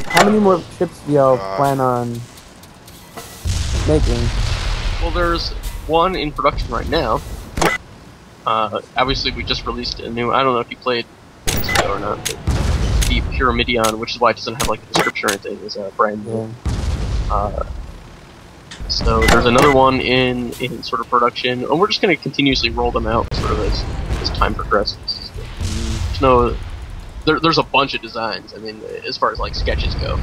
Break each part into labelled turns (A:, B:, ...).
A: how many more ships do y'all plan on making?
B: Well, there's one in production right now. Obviously, we just released a new. I don't know if you played it or not. But the Pyramidion, which is why it doesn't have like a description or anything, is brand new. Yeah. So there's another one in sort of production, and we're just going to continuously roll them out sort of as time progresses. There's a bunch of designs. I mean, as far as like sketches go.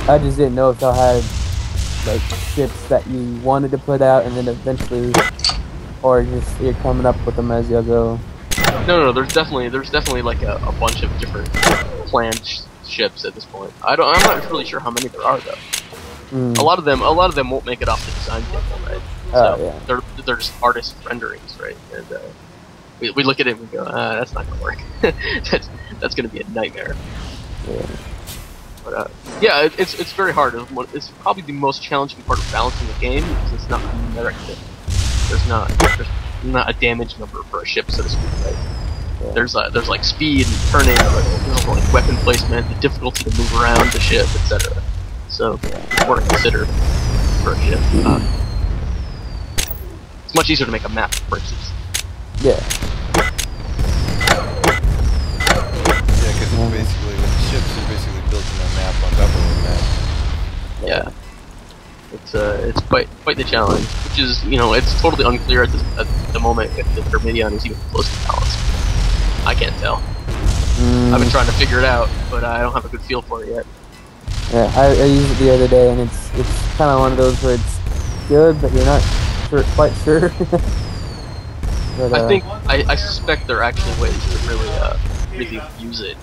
A: I just didn't know if y'all had like ships that you wanted to put out, and then eventually, or just you're coming up with them as you go.
B: No. There's definitely like a bunch of different planned ships at this point. I'm not really sure how many there are though. A lot of them won't make it off the design table, right? So they're just artist renderings, right? And we look at it and we go, that's not gonna work. that's gonna be a nightmare.
A: Yeah.
B: But yeah, it's very hard. It's probably the most challenging part of balancing the game because it's not numeric. There's not a damage number for a ship, so to speak, right? Yeah. There's like speed and turning, there's like weapon placement, the difficulty to move around the ship, etc. So it's more to consider for a ship. It's much easier to make a map, for instance.
A: Yeah.
C: Yeah, because basically with the ships, they're basically building a map on top of a map.
B: Yeah. It's quite the challenge, which is, it's totally unclear at the moment if the Pyramidion is even close to balance. I can't tell. I've been trying to figure it out, but I don't have a good feel for it yet.
A: Yeah, I used it the other day, and it's kind of one of those where it's good, but you're not quite sure. But,
B: I suspect there are actually ways to really use it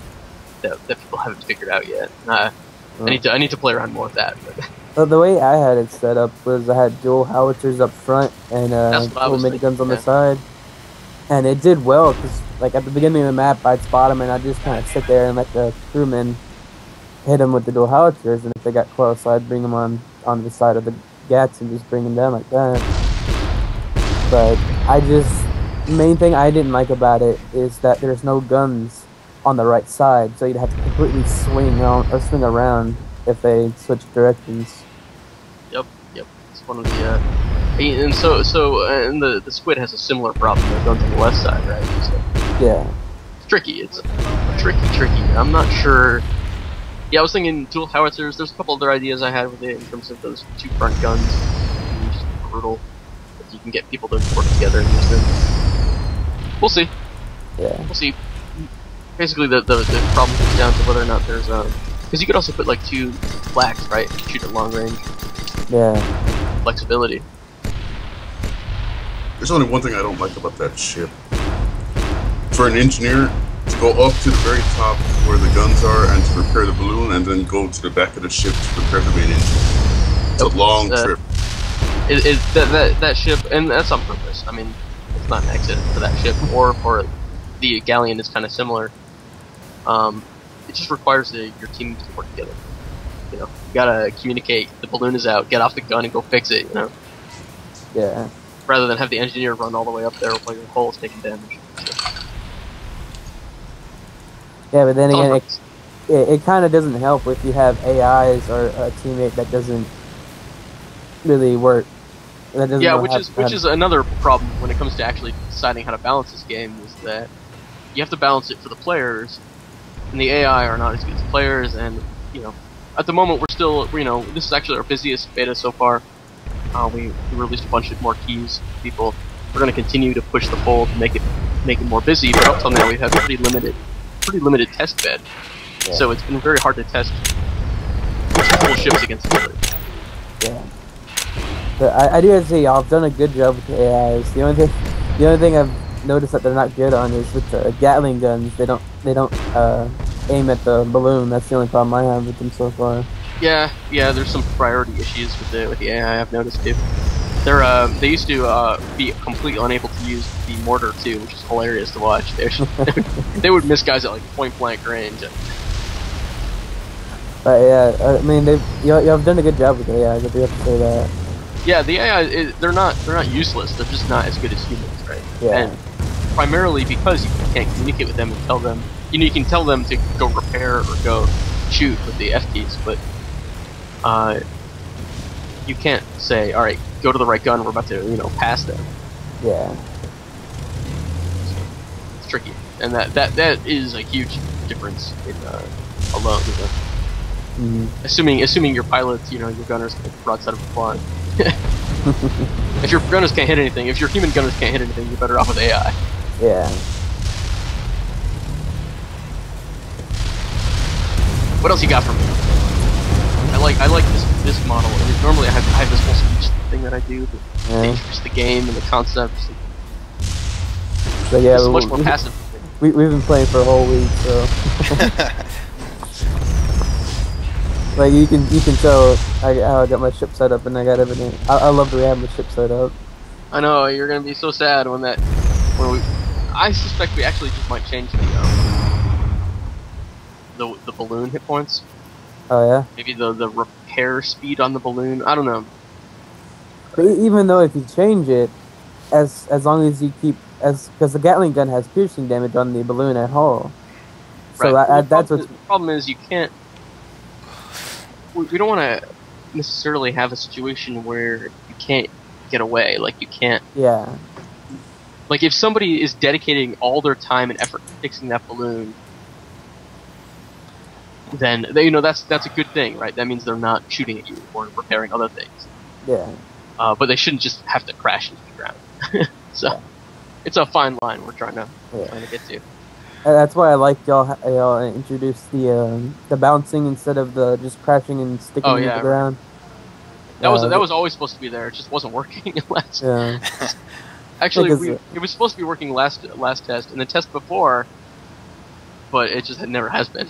B: that people haven't figured out yet. I need to play around more with that.
A: But the way I had it set up was I had dual howitzers up front and dual miniguns on the side, and it did well because like at the beginning of the map I'd spot them and I'd just kind of sit there and let the crewmen hit them with the dual howitzers, and if they got close I'd bring them on the side of the gats and just bring them down like that. But the main thing I didn't like about it is that there's no guns on the right side, so you'd have to completely swing around if they switch directions.
B: Yep. It's one of the and and the squid has a similar problem. They're guns on the left side, right? So
A: yeah,
B: it's tricky. It's tricky. I'm not sure. Yeah, I was thinking dual howitzers. There's a couple other ideas I had with it in terms of those two front guns. Just brutal. If you can get people to work together and use them. We'll see.
A: Yeah.
B: We'll see. Basically, the problem comes down to whether or not there's because you could also put like two blacks, right? Shoot at long range.
A: Yeah.
B: Flexibility.
D: There's only one thing I don't like about that ship. For an engineer to go up to the very top where the guns are and to repair the balloon, and then go to the back of the ship to repair the main engine. It's a long trip.
B: That ship, and that's on purpose. I mean, it's not an accident for that ship, or for the galleon is kind of similar. It just requires your team to work together. You gotta communicate. The balloon is out. Get off the gun and go fix it.
A: Yeah.
B: Rather than have the engineer run all the way up there while your hull is taking damage. So.
A: Yeah, but then again, it kind of doesn't help if you have AIs or a teammate that doesn't really work.
B: Which is another problem when it comes to actually deciding how to balance this game, is that you have to balance it for the players, and the AI are not as good as players, and at the moment we're still, this is actually our busiest beta so far. We released a bunch of more keys to people. We're going to continue to push the fold to make it more busy, but up till now we've had pretty limited test bed. Yeah. So it's been very hard to test full ships against each other.
A: Yeah. But I do have to say, y'all have done a good job with the AIs. The only thing I've noticed that they're not good on is with the Gatling guns. They don't aim at the balloon. That's the only problem I have with them so far.
B: Yeah. There's some priority issues with the AI. I've noticed too. They used to be completely unable to use the mortar too, which is hilarious to watch. They would miss guys at like point blank range.
A: But yeah, I mean y'all have done a good job with the AI. I do have to say that.
B: Yeah, the AI they're not useless. They're just not as good as humans, right?
A: Yeah.
B: And primarily because you can't communicate with them and tell them. You can tell them to go repair or go shoot with the F keys, but you can't say, all right, go to the right gun. We're about to, you know, pass them.
A: Yeah.
B: It's tricky, and that is a huge difference in alone. You know? Assuming your pilots, you know, your gunners can broadside of flying. If your gunners can't hit anything, if your human gunners can't hit anything, you're better off with AI.
A: Yeah.
B: What else you got for me? I like this model. Normally I have this whole speech thing that I do to introduce the game and the concepts.
A: So yeah,
B: it's much more passive.
A: We've been playing for a whole week, so like you can tell how I got my ship set up and I got everything. I love the way I have my ship set up.
B: I know you're gonna be so sad when I suspect we actually just might change the balloon hit points.
A: Oh yeah.
B: Maybe the repair speed on the balloon. I don't know.
A: But even though if you change it, as long as you keep because the Gatling gun has piercing damage on the balloon at hull. So
B: right.
A: that's
B: the problem is you can't. We don't want to necessarily have a situation where you can't get away. Like you can't.
A: Yeah.
B: Like if somebody is dedicating all their time and effort to fixing that balloon, then that's a good thing, right? That means they're not shooting at you or repairing other things.
A: Yeah.
B: But they shouldn't just have to crash into the ground. So it's a fine line we're trying to get to.
A: That's why I like y'all introduced the bouncing instead of the just crashing and sticking into the ground.
B: That was always supposed to be there. It just wasn't working last.
A: Yeah.
B: Actually, it was supposed to be working last test and the test before, but it just never has been.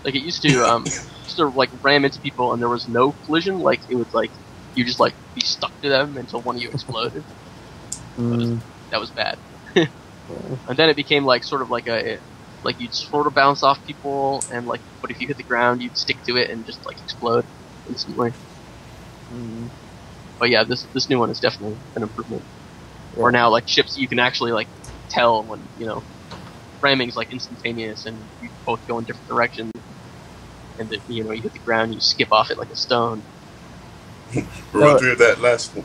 B: Like it used to like ram into people and there was no collision. Like it would like you just like be stuck to them until one of you exploded. That was bad. And then it became like sort of like you'd sort of bounce off people and like, but if you hit the ground you'd stick to it and just like explode instantly. But yeah, this new one is definitely an improvement. Or now like ships you can actually like tell when ramming's like instantaneous and you both go in different directions, and that you hit the ground, you skip off it like a stone.
D: Roger that last.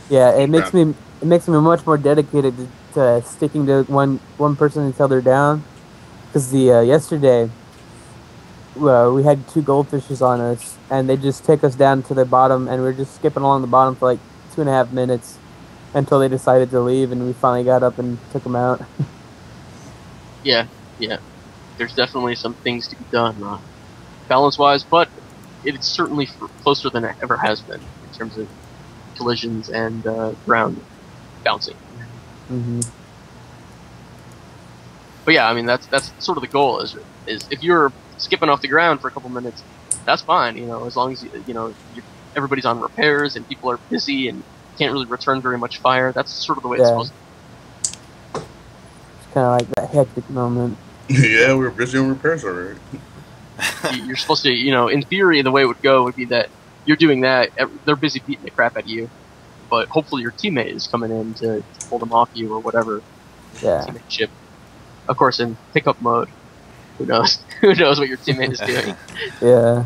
A: It makes me much more dedicated to sticking to one person until they're down. Because yesterday, we had 2 goldfishes on us, and they just take us down to the bottom, and we were just skipping along the bottom for like 2.5 minutes until they decided to leave, and we finally got up and took them out.
B: Yeah. There's definitely some things to be done, balance-wise, but it's certainly closer than it ever has been in terms of collisions and ground bouncing. But yeah, I mean that's sort of the goal. Is if you're skipping off the ground for a couple minutes, that's fine. As long as everybody's on repairs and people are busy and can't really return very much fire. That's sort of the way it's supposed to be.
A: Kind of like that hectic moment.
D: Yeah, we're busy on repairs already.
B: You're supposed to, in theory, the way it would go would be that you're doing that, they're busy beating the crap out of you, but hopefully your teammate is coming in to pull them off you or whatever.
A: Yeah.
B: Teammate ship. Of course, in pickup mode, who knows? Who knows what your teammate is doing?
A: Yeah.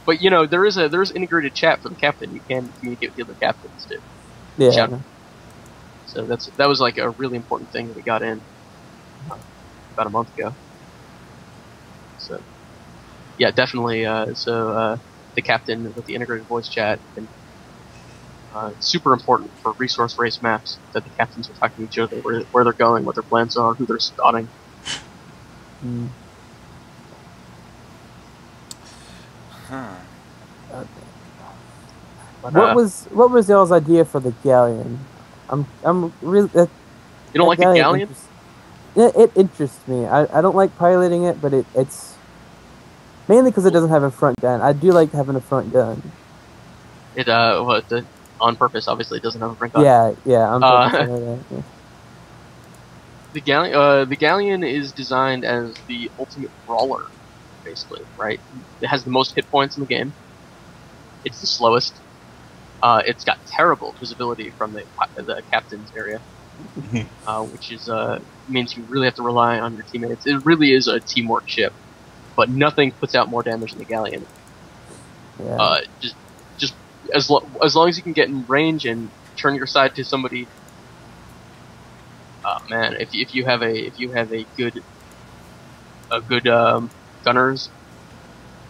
B: But there is integrated chat for the captain. You can communicate with the other captains too.
A: Yeah.
B: Shout. So that was like a really important thing that we got in about a month ago. So yeah, definitely. The captain with the integrated voice chat and super important for resource race maps that the captains are talking to each other, where they're going, what their plans are, who they're spotting.
A: What was y'all's idea for the galleon? I'm really.
B: You don't like the galleon?
A: It interests me. I don't like piloting it, but it's mainly because it doesn't have a front gun. I do like having a front gun.
B: It on purpose, obviously, it doesn't have a front gun.
A: Yeah, on purpose.
B: The galleon is designed as the ultimate brawler, basically, right? It has the most hit points in the game. It's the slowest. It's got terrible visibility from the captain's area. which is means you really have to rely on your teammates. It really is a teamwork ship, but nothing puts out more damage than the Galleon.
A: Yeah.
B: Just as long as you can get in range and turn your side to somebody. Man, if you have a good gunners,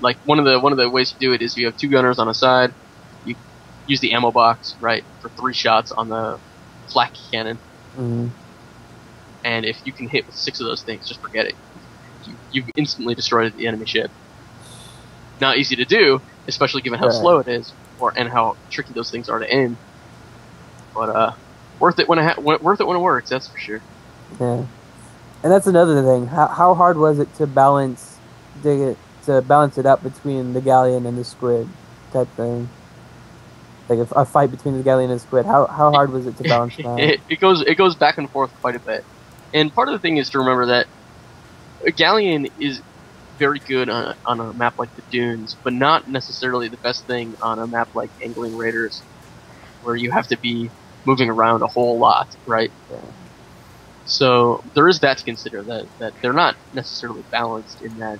B: like one of the ways to do it is you have 2 gunners on a side. You use the ammo box, right, for 3 shots on the flak cannon.
A: Mm-hmm.
B: And if you can hit with 6 of those things, just forget it. You've instantly destroyed the enemy ship. Not easy to do, especially given how slow it is, and how tricky those things are to aim. But worth it when it works. That's for sure.
A: Yeah, and that's another thing. How hard was it to balance it up between the Galleon and the Squid type thing? Like a fight between the Galleon and the Squid. How hard was it to balance that?
B: It goes back and forth quite a bit. And part of the thing is to remember that a Galleon is very good on a map like the Dunes, but not necessarily the best thing on a map like Angling Raiders, where you have to be moving around a whole lot, right?
A: Yeah.
B: So there is that to consider, that they're not necessarily balanced in that,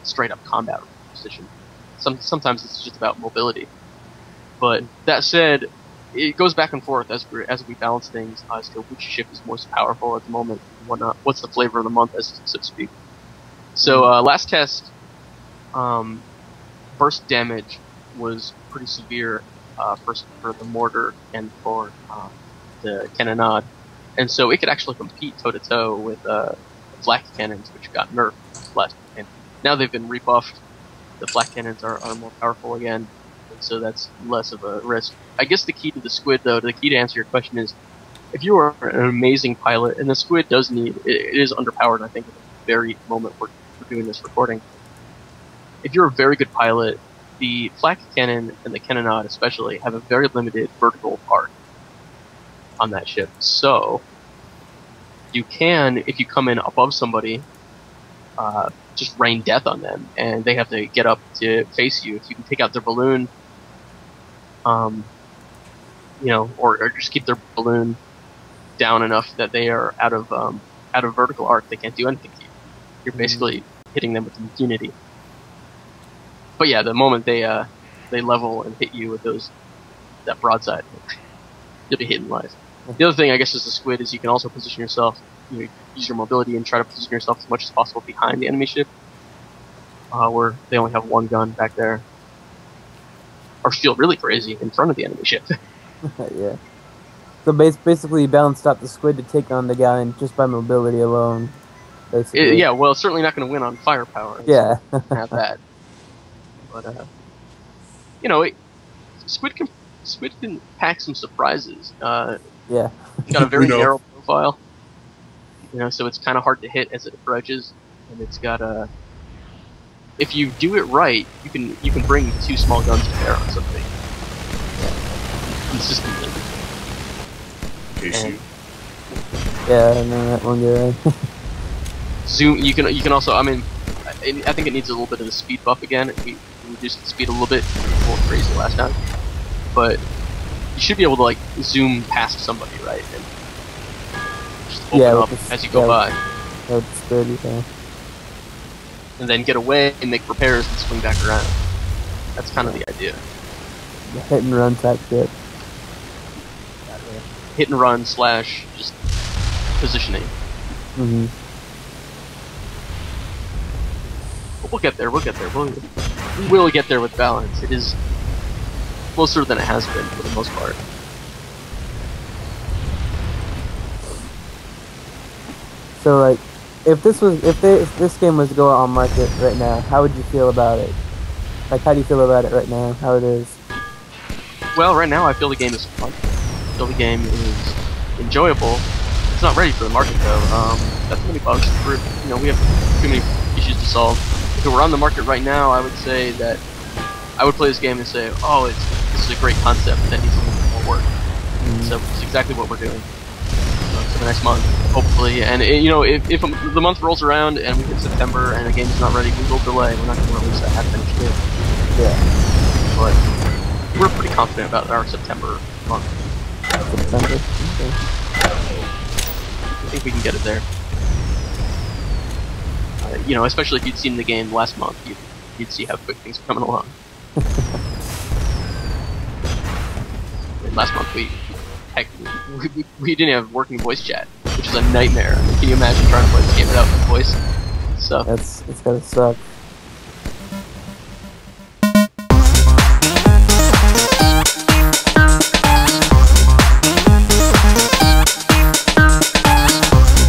B: straight up combat position. Sometimes it's just about mobility. But that said, it goes back and forth as we balance things as to which ship is most powerful at the moment and whatnot. What's the flavor of the month, so to speak. So last test, burst damage was pretty severe for the mortar and for the cannonade, and so it could actually compete toe-to-toe with flak cannons, which got nerfed last time. Now they've been rebuffed. The flak cannons are more powerful again, and so that's less of a risk. I guess the key to the Squid, though, the key to answer your question is, if you are an amazing pilot, and the Squid it is underpowered, I think, at the very moment we're doing this recording. If you're a very good pilot, the flak cannon and the cannonade especially have a very limited vertical arc on that ship. So you can, if you come in above somebody, just rain death on them, and they have to get up to face you. If you can take out their balloon, or just keep their balloon down enough that they are out of vertical arc, they can't do anything to you. You're basically hitting them with impunity. But yeah, the moment they level and hit you with that broadside, you'll be hitting live. The other thing, I guess, is the Squid is you can also position yourself, use your mobility and try to position yourself as much as possible behind the enemy ship, where they only have 1 gun back there, or feel really crazy in front of the enemy ship.
A: Yeah. So basically, you balanced out the Squid to take on the Galleon just by mobility alone.
B: Yeah, well, it's certainly not going to win on firepower.
A: Yeah.
B: Not that. But Squid can pack some surprises.
A: Yeah.
B: It's got a very narrow profile. So it's kind of hard to hit as it approaches, and it's got a. If you do it right, you can bring 2 small guns to bear on something. Consistently.
A: Yeah, I know that one guy.
B: Zoom. You can also. I mean, I think it needs a little bit of the speed buff again. We reduced the speed a little bit. It was a little crazy last time, but you should be able to zoom past somebody, right? And just open up as you go by.
A: That's good, yeah.
B: And then get away and make repairs and swing back around. That's kind of the idea.
A: The hit and run type shit.
B: Hit and run / just positioning.
A: Mm-hmm.
B: But we'll get there. We will get there with balance. It is closer than it has been for the most part.
A: So if this game was to go on market right now, how would you feel about it? How do you feel about it right now? How it is?
B: Well, right now I feel the game is fun. I feel the game is enjoyable. It's not ready for the market though. Got too many bugs. We have too many issues to solve. If it were on the market right now, I would say that I would play this game and say, oh, this is a great concept that needs a little bit more work. So it's exactly what we're doing for the next month, hopefully. And if the month rolls around and we hit September and the game's not ready, we will delay. We're not going to release a half-finished game.
A: Yeah.
B: But we're pretty confident about our September month.
A: September.
B: Okay. I think we can get it there. You know, especially if you'd seen the game last month, you'd see how quick things are coming along. Last month we didn't have working voice chat, which is a nightmare. I mean, can you imagine trying to play this game without voice? So
A: it's gotta suck.